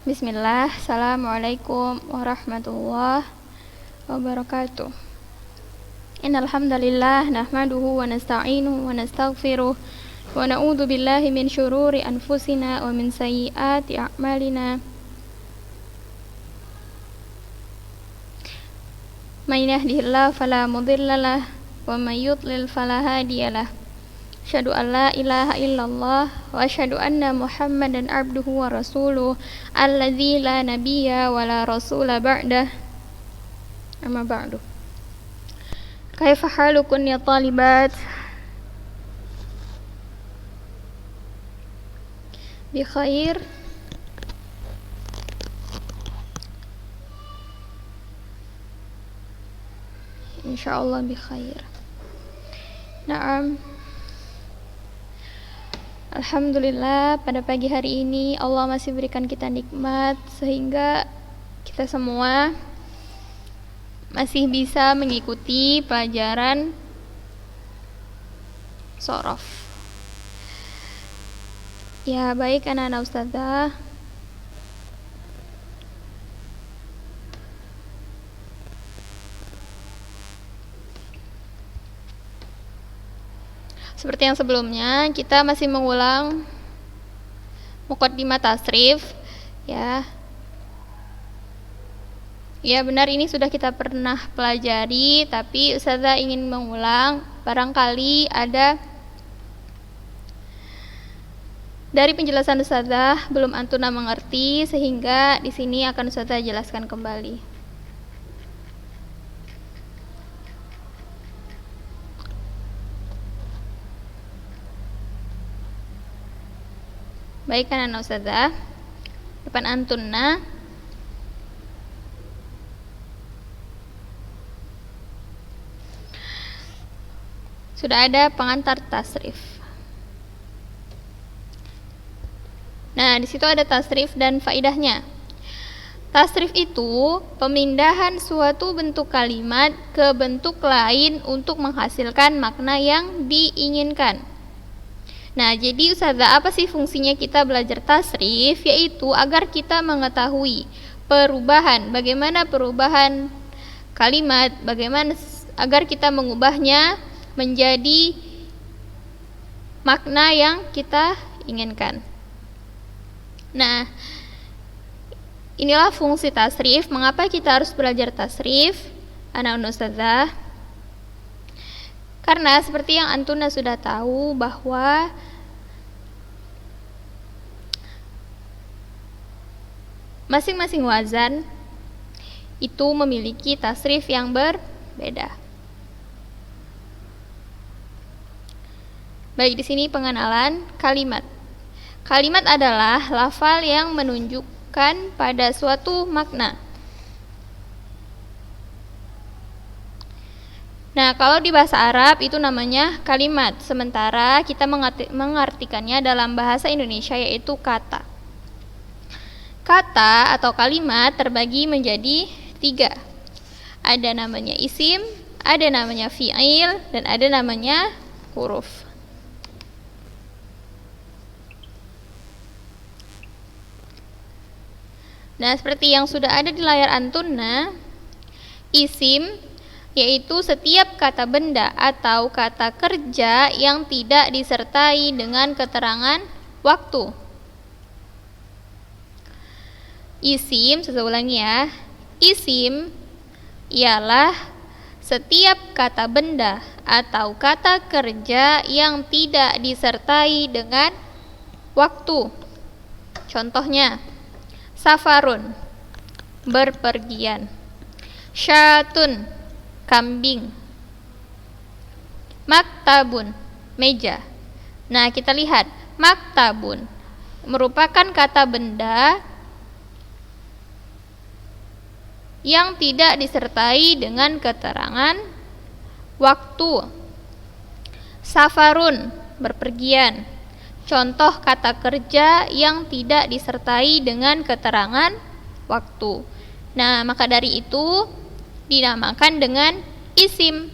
Bismillah, Assalamualaikum warahmatullahi wabarakatuh. Innal hamdalillah nahmaduhu wa nasta'inuhu wa nastaghfiruh wa na'udzu billahi min syururi anfusina wa min sayyiati a'malina. May yahdihillahu fala mudhillalah wa may yudlil fala hadiyalah. Asyhadu an la ilaha illallah wa asyhadu anna Muhammadan abduhu wa rasuluh alladzi la nabiyya wa la rasula ba'dah. Amma ba'du. Kaifa halukum ya talibat? Bi khair. Insyaallah bi khair. Naam. Alhamdulillah, pada pagi hari ini Allah masih berikan kita nikmat sehingga kita semua masih bisa mengikuti pelajaran Shorof. Ya, baik anak-anak ustazah. Seperti yang sebelumnya, kita masih mengulang muqaddimah tasrif, ya. Ya benar, ini sudah kita pernah pelajari, tapi ustazah ingin mengulang. Barangkali ada dari penjelasan ustazah belum antuna mengerti, sehingga di sini akan ustazah jelaskan kembali. Baik kan anak ustazah, depan antunna sudah ada pengantar tasrif. Nah, di situ ada tasrif dan faidahnya. Tasrif itu pemindahan suatu bentuk kalimat ke bentuk lain untuk menghasilkan makna yang diinginkan. Nah, jadi ustazah, apa sih fungsinya kita belajar tasrif? Yaitu agar kita mengetahui perubahan, bagaimana perubahan kalimat, bagaimana agar kita mengubahnya menjadi makna yang kita inginkan. Nah, inilah fungsi tasrif. Mengapa kita harus belajar tasrif, anak-anak ustazah? Karena seperti yang antuna sudah tahu bahwa masing-masing wazan itu memiliki tasrif yang berbeda. Baik, di sini pengenalan kalimat. Kalimat adalah lafal yang menunjukkan pada suatu makna. Nah, kalau di bahasa Arab itu namanya kalimat, sementara kita mengartikannya dalam bahasa Indonesia yaitu kata. Kata atau kalimat terbagi menjadi 3. Ada namanya isim, ada namanya fi'il, dan ada namanya huruf. Nah, seperti yang sudah ada di layar antuna, isim yaitu setiap kata benda atau kata kerja yang tidak disertai dengan keterangan waktu. Isim, saya ulangi ya. Isim ialah setiap kata benda atau kata kerja yang tidak disertai dengan waktu. Contohnya, safarun, berpergian. Syatun, kambing. Maktabun, meja. Nah, kita lihat, maktabun merupakan kata benda yang tidak disertai dengan keterangan waktu. Safarun, berpergian, contoh kata kerja yang tidak disertai dengan keterangan waktu. Nah, maka dari itu dinamakan dengan isim.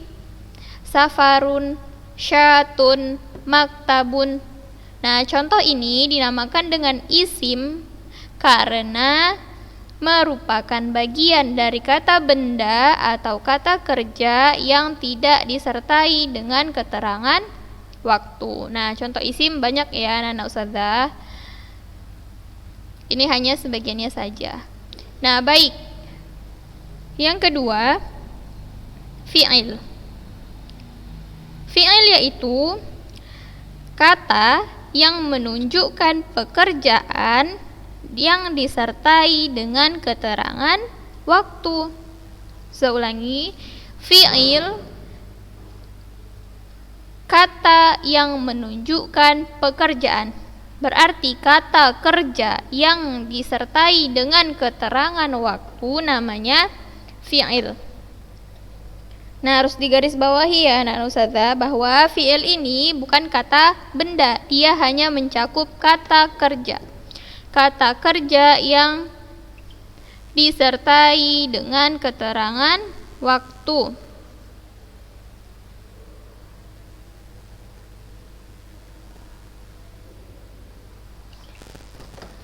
Safarun, syatun, maktabun. Nah, contoh ini dinamakan dengan isim karena merupakan bagian dari kata benda atau kata kerja yang tidak disertai dengan keterangan waktu. Nah, contoh isim banyak ya anak-anak ustazah. Ini hanya sebagiannya saja. Nah, baik. Yang kedua, fi'il. Fi'il yaitu kata yang menunjukkan pekerjaan yang disertai dengan keterangan waktu. Saya ulangi, fi'il kata yang menunjukkan pekerjaan. Berarti kata kerja yang disertai dengan keterangan waktu namanya fi'il. Nah, harus digarisbawahi ya anak ustazah bahwa fi'il ini bukan kata benda, dia hanya mencakup kata kerja. Kata kerja yang disertai dengan keterangan waktu.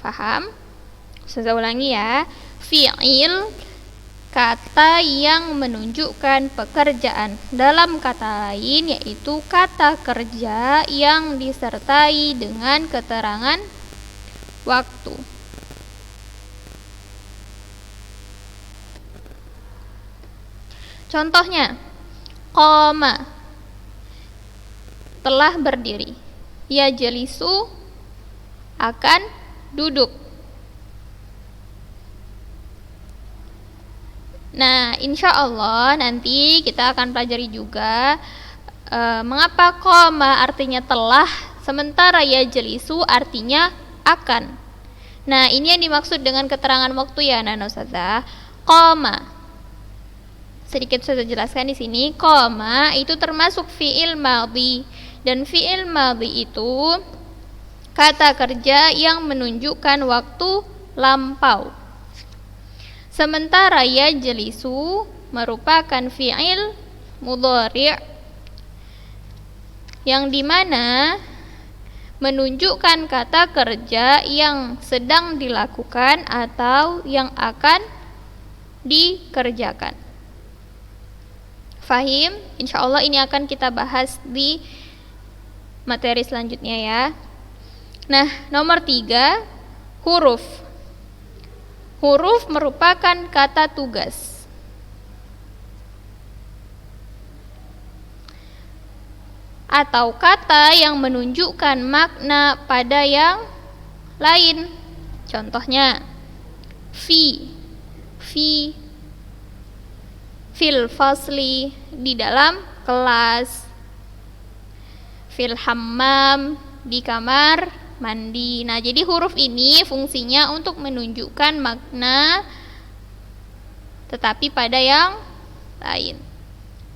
Paham? Saya ulangi ya. Fi'il kata yang menunjukkan pekerjaan. Dalam kata lain yaitu kata kerja yang disertai dengan keterangan waktu. Contohnya, qoma telah berdiri. Yajlisu akan duduk. Nah, insya Allah nanti kita akan pelajari juga mengapa qoma artinya telah, sementara yajlisu artinya akan. Nah, ini yang dimaksud dengan keterangan waktu ya, anak ustazah. Qoma. Sedikit saya jelaskan di sini. Qoma itu termasuk fi'il madhi, dan fi'il madhi itu kata kerja yang menunjukkan waktu lampau. Sementara yajlisu merupakan fi'il mudhari' yang dimana menunjukkan kata kerja yang sedang dilakukan atau yang akan dikerjakan. Fahim? Insya Allah ini akan kita bahas di materi selanjutnya ya. Nah, nomor 3, huruf. Huruf merupakan kata tugas. Atau kata yang menunjukkan makna pada yang lain. Contohnya, fi, fil fasli, di dalam kelas, fil hammam, di kamar mandi. Nah, jadi huruf ini fungsinya untuk menunjukkan makna tetapi pada yang lain.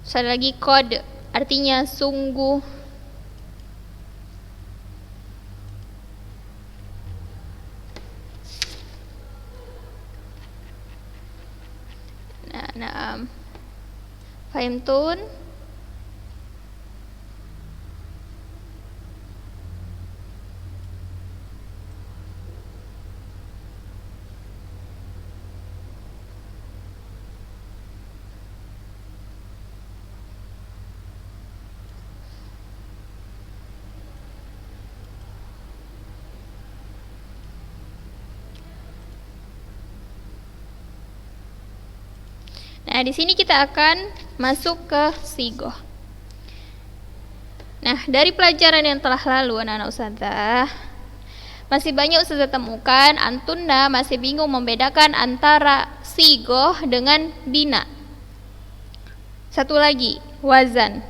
Sekali lagi, qad artinya sungguh. Nah, fahimtun? Nah, di sini kita akan masuk ke sigoh. Nah, dari pelajaran yang telah lalu anak-anak ustazah, masih banyak ustazah temukan antunna masih bingung membedakan antara sigoh dengan bina. Satu lagi, wazan.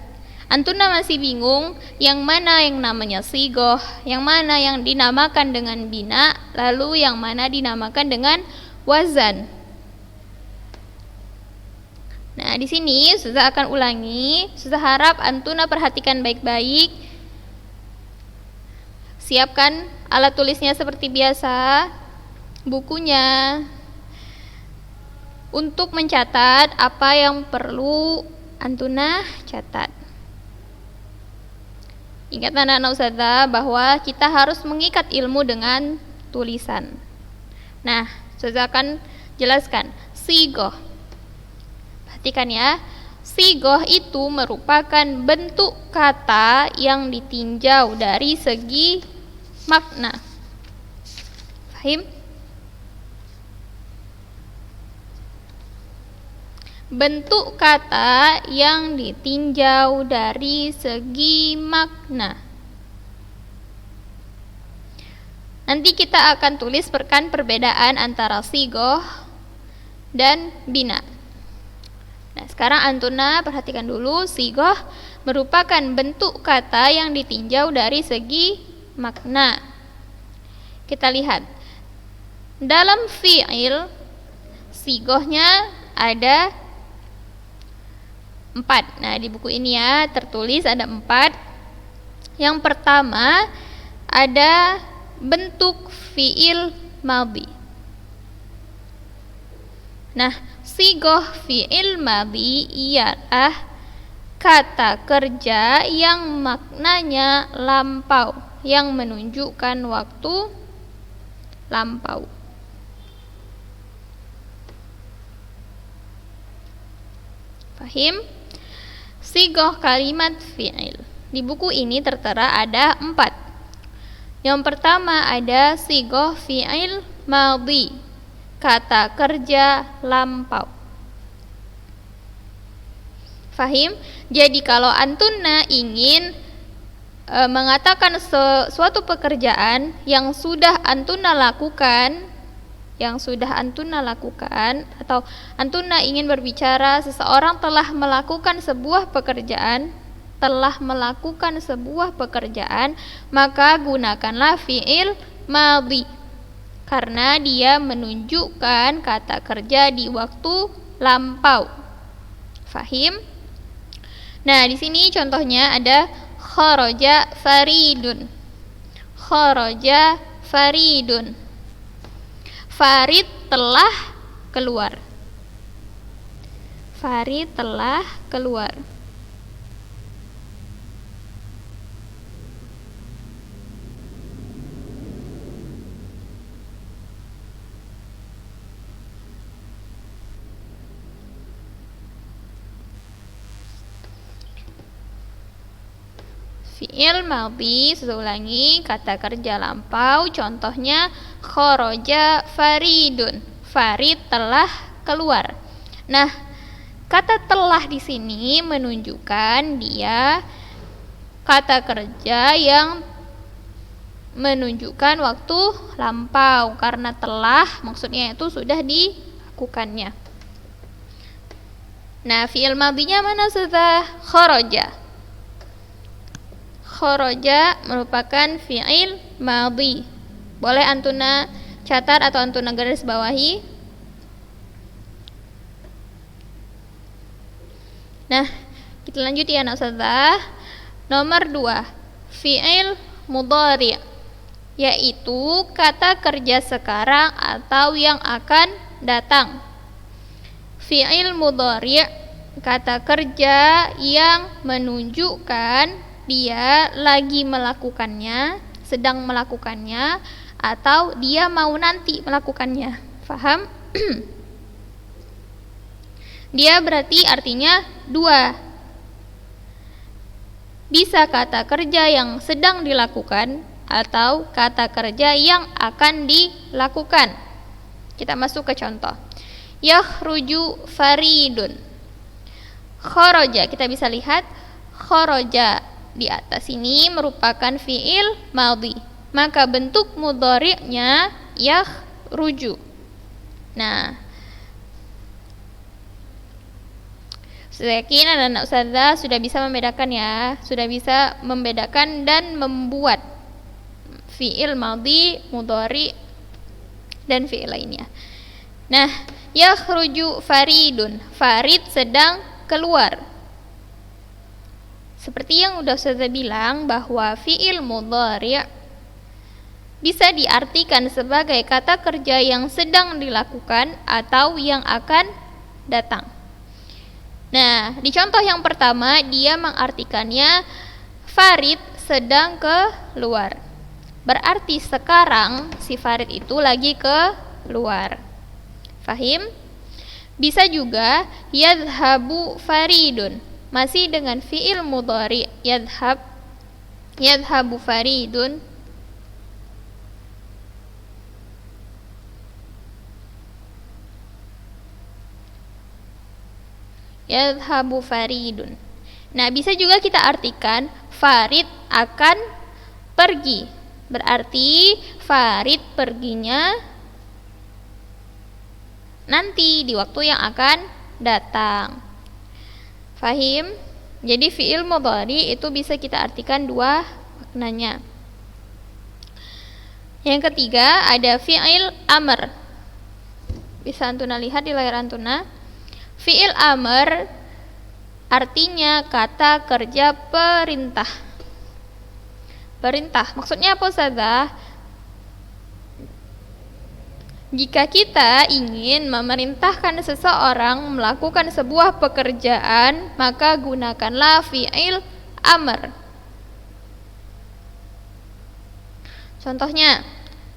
Antunna masih bingung yang mana yang namanya sigoh, yang mana yang dinamakan dengan bina, lalu yang mana dinamakan dengan wazan. Nah, di sini Ustazah akan ulangi. Ustazah harap antuna perhatikan baik-baik. Siapkan alat tulisnya seperti biasa, bukunya, untuk mencatat apa yang perlu antuna catat. Ingat anak-anak Ustazah bahwa kita harus mengikat ilmu dengan tulisan. Nah, saya akan jelaskan. Sigoh. Perhatikan ya. Sigoh itu merupakan bentuk kata yang ditinjau dari segi makna. Fahim? Bentuk kata yang ditinjau dari segi makna. Nanti kita akan tulis perbedaan antara sigoh dan bina. Nah, sekarang Antuna perhatikan dulu. Sigoh merupakan bentuk kata yang ditinjau dari segi makna. Kita lihat. Dalam fi'il, sigohnya ada 4. Nah, di buku ini ya tertulis ada 4. Yang pertama ada bentuk fi'il madhi. Nah, sigoh fi'il madhi ialah kata kerja yang maknanya lampau, yang menunjukkan waktu lampau. Fahim? Sigoh kalimat fi'il. Di buku ini tertera ada 4. Yang pertama ada sigoh fi'il madhi, kata kerja lampau. Fahim? Jadi kalau Antuna ingin mengatakan suatu pekerjaan yang sudah Antuna lakukan, atau Antuna ingin berbicara seseorang telah melakukan sebuah pekerjaan, maka gunakanlah fi'il madhi karena dia menunjukkan kata kerja di waktu lampau. Fahim? Nah, di sini contohnya ada kharaja faridun. Kharaja faridun. Farid telah keluar. Farid telah keluar. Fi'il madhi, saya ulangi, kata kerja lampau, contohnya kharaja faridun. Farid telah keluar. Nah, kata telah di sini menunjukkan dia kata kerja yang menunjukkan waktu lampau, karena telah maksudnya itu sudah dilakukannya. Nah, fi'il madhinya mana sudah? Kharaja. Kharaja merupakan fi'il madhi. Boleh Antuna catat atau Antuna garis bawahi. Nah, kita lanjut ya anak ustazah. Nomor 2, fi'il mudhari', yaitu kata kerja sekarang atau yang akan datang. Fi'il mudhari', kata kerja yang menunjukkan dia lagi melakukannya, sedang melakukannya, atau dia mau nanti melakukannya. Faham? Dia berarti artinya 2. Bisa kata kerja yang sedang dilakukan atau kata kerja yang akan dilakukan. Kita masuk ke contoh. Yakhruju faridun. Kharaja, kita bisa lihat kharaja di atas ini merupakan fi'il madhi, maka bentuk mudhari'nya yakhruju. Nah, saya yakin anak-anak ustazah sudah bisa membedakan ya, sudah bisa membedakan dan membuat fi'il madhi, mudhari' dan fi'il lainnya. Nah, yakhruju faridun, farid sedang keluar. Seperti yang udah saya bilang bahwa fi'il mudhari' bisa diartikan sebagai kata kerja yang sedang dilakukan atau yang akan datang. Nah, di contoh yang pertama dia mengartikannya Farid sedang keluar. Berarti sekarang si Farid itu lagi keluar. keluar. Fahim? Bisa juga yadhabu faridun, masih dengan fi'il mudhari yadhab, yadhabu faridun. Yadhabu faridun. Nah, bisa juga kita artikan farid akan pergi. Berarti farid perginya nanti di waktu yang akan datang. Fahim? Jadi fi'il mudhari itu bisa kita artikan dua maknanya. Yang ketiga ada fi'il amr. Bisa Antuna lihat di layar Antuna. Fi'il amr artinya kata kerja perintah. Perintah, maksudnya apa Ustazah? Jika kita ingin memerintahkan seseorang melakukan sebuah pekerjaan, maka gunakanlah fi'il amr. Contohnya,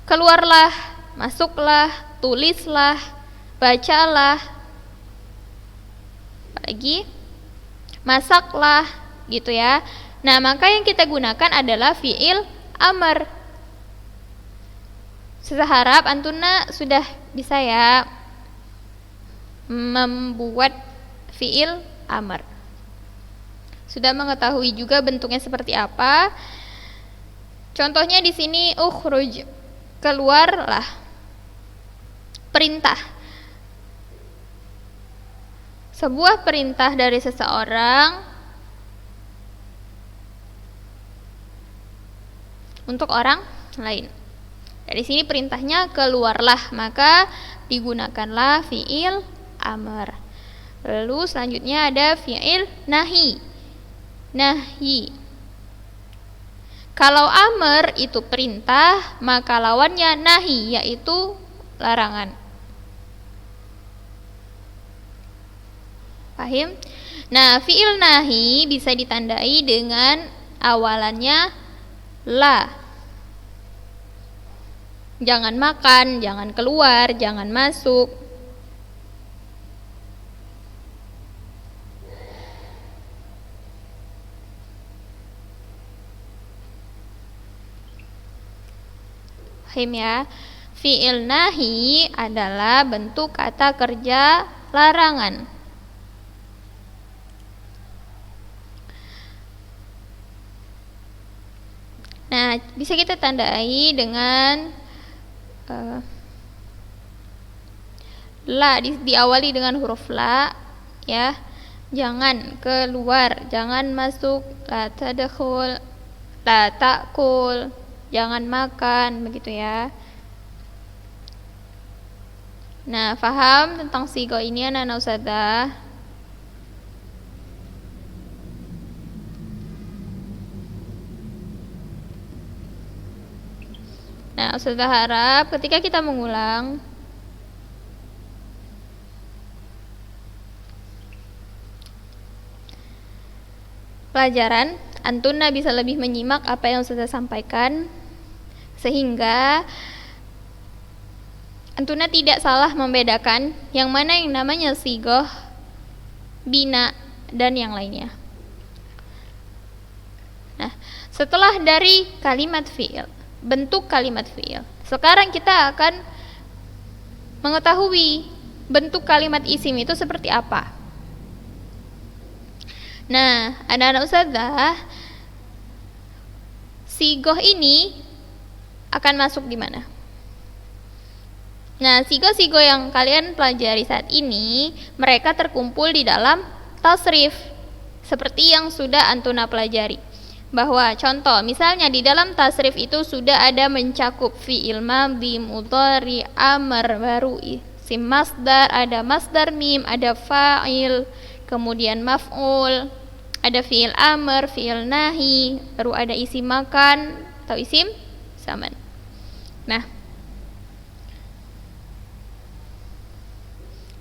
keluarlah, masuklah, tulislah, bacalah, apalagi masaklah, gitu ya. Nah, maka yang kita gunakan adalah fi'il amr. Saya harap Antuna sudah bisa ya membuat fi'il amr. Sudah mengetahui juga bentuknya seperti apa. Contohnya di sini ukhruj, keluarlah. Perintah. Sebuah perintah dari seseorang untuk orang lain. Dari sini perintahnya keluarlah, maka digunakanlah fi'il amr. Lalu selanjutnya ada fi'il nahi. Nahi. Kalau amr itu perintah, maka lawannya nahi, yaitu larangan. Paham? Nah, fi'il nahi bisa ditandai dengan awalannya la. Jangan makan, jangan keluar, jangan masuk. Paham ya? Fi'il nahi adalah bentuk kata kerja larangan. Nah, bisa kita tandai dengan la, diawali dengan huruf la ya. Jangan keluar, jangan masuk, la tadkhul, la ta'kul, jangan makan, begitu ya. Nah, paham tentang sigo ini anak-anak ustadzah? Nah, ustadzah harap ketika kita mengulang pelajaran, Antuna bisa lebih menyimak apa yang ustadzah sampaikan, sehingga Antuna tidak salah membedakan yang mana yang namanya sigoh, bina, dan yang lainnya. Nah, setelah dari kalimat fi'il, bentuk kalimat fi'il, sekarang kita akan mengetahui bentuk kalimat isim itu seperti apa. Nah, anak-anak ustadzah, sigoh ini akan masuk di mana? Nah, sigoh-sigoh yang kalian pelajari saat ini, mereka terkumpul di dalam tasrif, seperti yang sudah Antuna pelajari. Bahwa contoh, misalnya di dalam tasrif itu sudah ada mencakup fi'il madhi, mudhari, amr, baru isim masdar, ada masdar mim, ada fa'il, kemudian maf'ul, ada fi'il amr, fi'il nahi, baru ada isim makan atau isim zaman. Nah,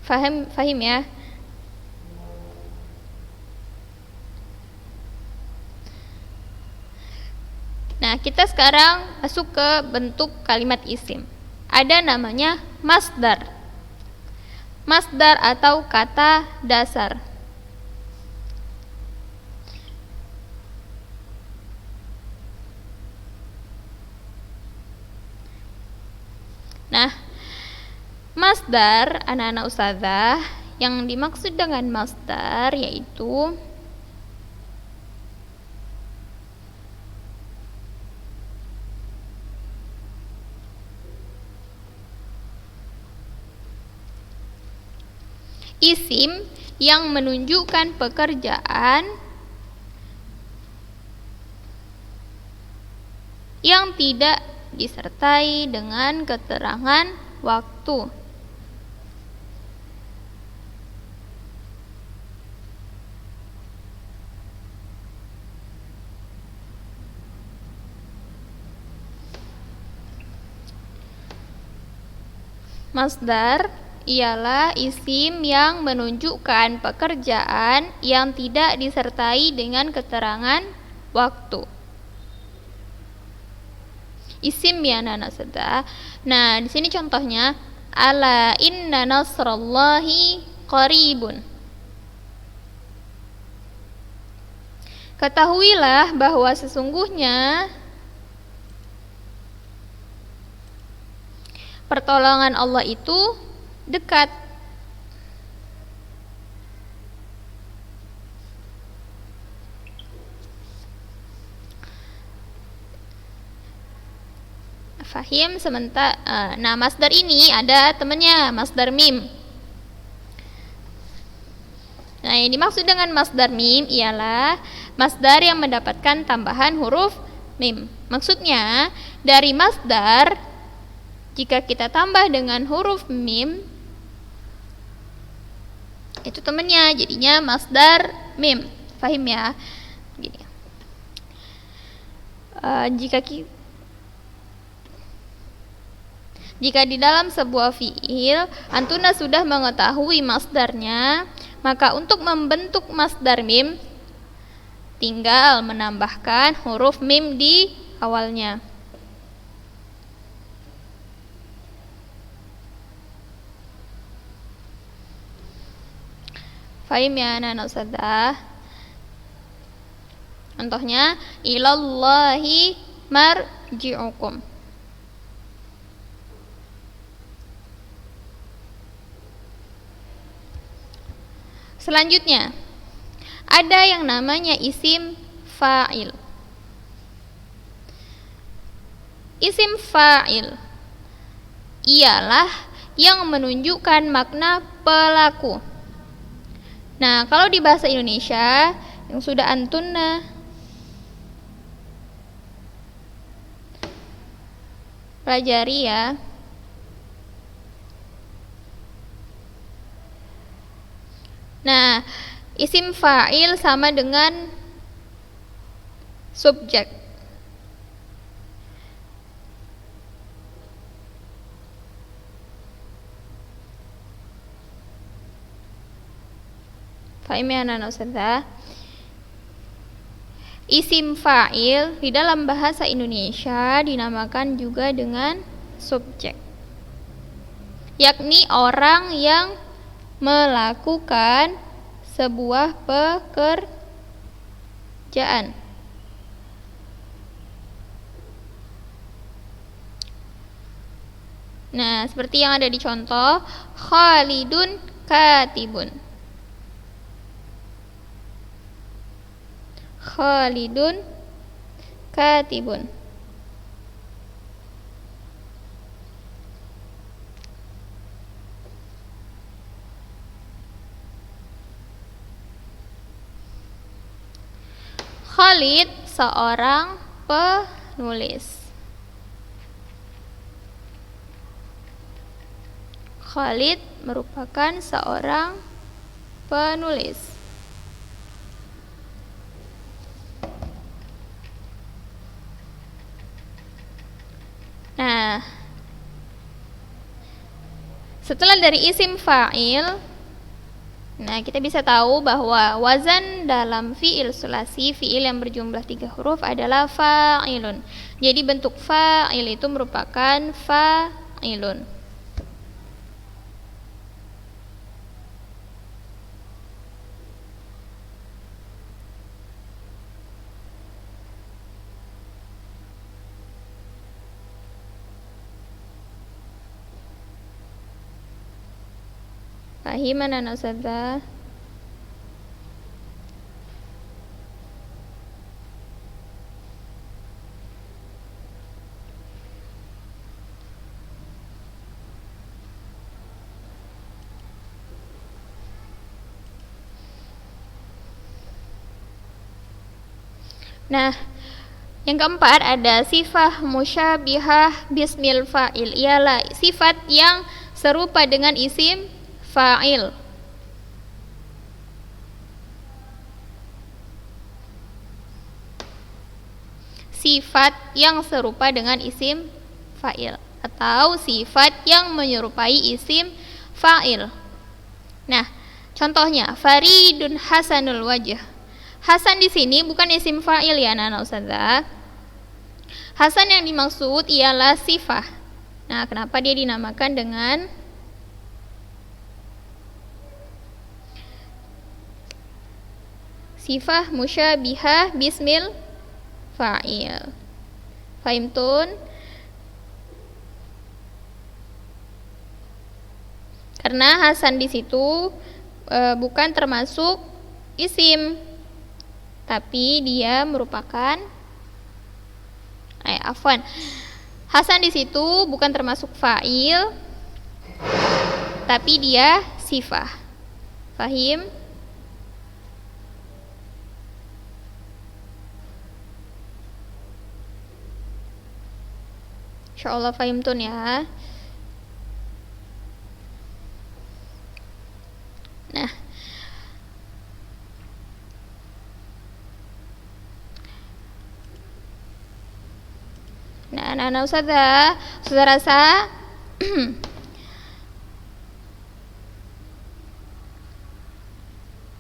fahim ya? Nah, kita sekarang masuk ke bentuk kalimat isim. ada namanya masdar. Masdar atau kata dasar. Nah, masdar anak-anak ustazah, yang dimaksud dengan masdar yaitu isim yang menunjukkan pekerjaan yang tidak disertai dengan keterangan waktu. Masdar ialah isim yang menunjukkan pekerjaan yang tidak disertai dengan keterangan waktu. Isim ya anak-anak seda. Nah, di sini contohnya ala inna nasrallahi qaribun. Ketahuilah bahwa sesungguhnya pertolongan Allah itu dekat. Fahim sementara. Nah, masdar ini ada temannya, masdar mim. Nah, yang dimaksud dengan masdar mim ialah masdar yang mendapatkan tambahan huruf mim. Maksudnya, dari masdar jika kita tambah dengan huruf mim, itu temannya, jadinya masdar mim. Fahim ya? Gini. Jika di dalam sebuah fiil antuna sudah mengetahui masdarnya, maka untuk membentuk masdar mim tinggal menambahkan huruf mim di awalnya. Fahim ya anak-anak ustazah? Contohnya ilallahi marji'ukum. Selanjutnya, ada yang namanya isim fa'il. Isim fa'il ialah yang menunjukkan makna pelaku. Nah, kalau di bahasa Indonesia yang sudah antuna pelajari ya. Nah, isim fa'il sama dengan subjek. Fahim ya anak-anak ustazah? Isim fa'il di dalam bahasa Indonesia dinamakan juga dengan subjek, yakni orang yang melakukan sebuah pekerjaan. Nah, seperti yang ada di contoh, Khalidun katibun. Khalidun katibun. Khalid seorang penulis. Khalid merupakan seorang penulis. Nah, setelah dari isim fa'il, nah, kita bisa tahu bahwa wazan dalam fi'il sulasi, fi'il yang berjumlah 3 huruf adalah fa'ilun. Jadi bentuk fa'il itu merupakan fa'ilun. Fahim anak ustazah? Nah, yang keempat ada sifat musyabihah bismil fa'il, ialah sifat yang serupa dengan isim fa'il. Sifat yang serupa dengan isim fa'il atau sifat yang menyerupai isim fa'il. Nah, contohnya Faridun hasanul wajh. Hasan di sini bukan isim fa'il ya anak ustazah. Hasan yang dimaksud ialah sifat. Nah, kenapa dia dinamakan dengan sifat musyabihah bismil fa'il? Fahimtun? Karena Hasan di situ bukan termasuk isim, tapi dia merupakan Hasan di situ bukan termasuk fa'il, tapi dia sifah. Fahim? Insyaallah fahimtun ya. Nah, anak-anak ustazah, sudah rasa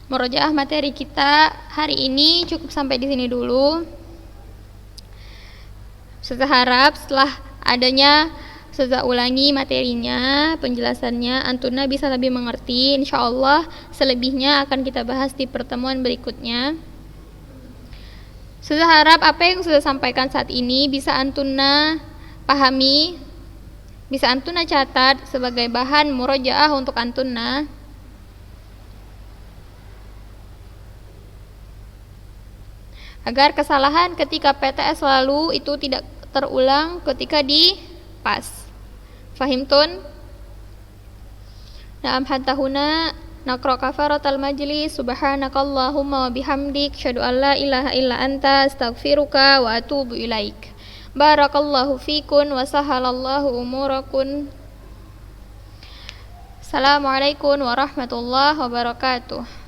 murojaah materi kita hari ini cukup sampai di sini dulu. Saya harap setelah adanya saya ulangi materinya, penjelasannya, antuna bisa lebih mengerti. Insyaallah selebihnya akan kita bahas di pertemuan berikutnya. Saya harap apa yang sudah sampaikan saat ini bisa antuna pahami, bisa antuna catat sebagai bahan murojaah untuk antuna. Agar kesalahan ketika PTS lalu itu tidak terulang ketika di PAS. Fahimtun? Na'am hatta huna naqra kafaratal majlis. Subhanakallahumma wa bihamdik asyhadu an la ilaha illa anta astaghfiruka wa atubu ilaik. Barakallahu fikun wa sahalallahu umurakun. Assalamualaikum warahmatullahi wabarakatuh.